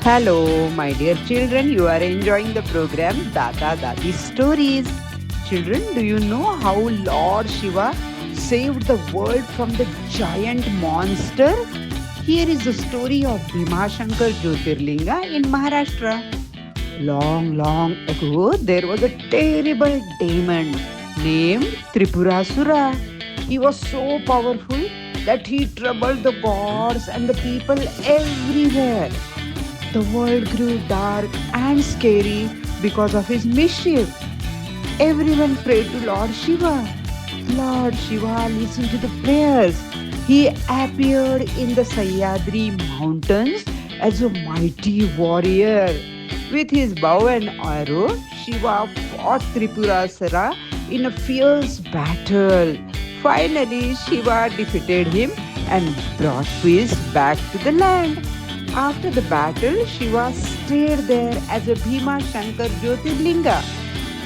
Hello, my dear children. You are enjoying the program Dada Dadi Stories. Children, do you know how Lord Shiva saved the world from the giant monster? Here is the story of Bhimashankar Jyotirlinga in Maharashtra. Long, long ago, there was a terrible demon named Tripurasura. He was so powerful that he troubled the gods and the people everywhere. The world grew dark and scary because of his mischief. Everyone prayed to Lord Shiva. Lord Shiva listened to the prayers. He appeared in the Sahyadri mountains as a mighty warrior. With his bow and arrow, Shiva fought Tripurasura in a fierce battle. Finally, Shiva defeated him and brought peace back to the land. After the battle, Shiva stayed there as a Bhimashankar Jyotirlinga,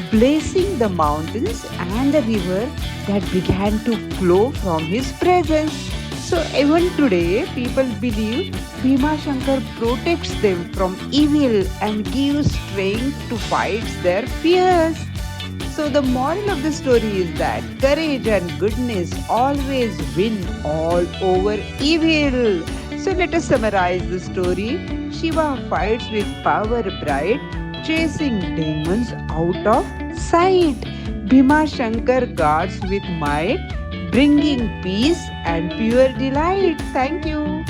blessing the mountains and the river that began to flow from his presence. So even today, people believe Bhimashankar protects them from evil and gives strength to fight their fears. So the moral of the story is that courage and goodness always win all over evil. So let us summarize the story. Shiva fights with power pride, chasing demons out of sight. Bhimashankar guards with might, bringing peace and pure delight. Thank you.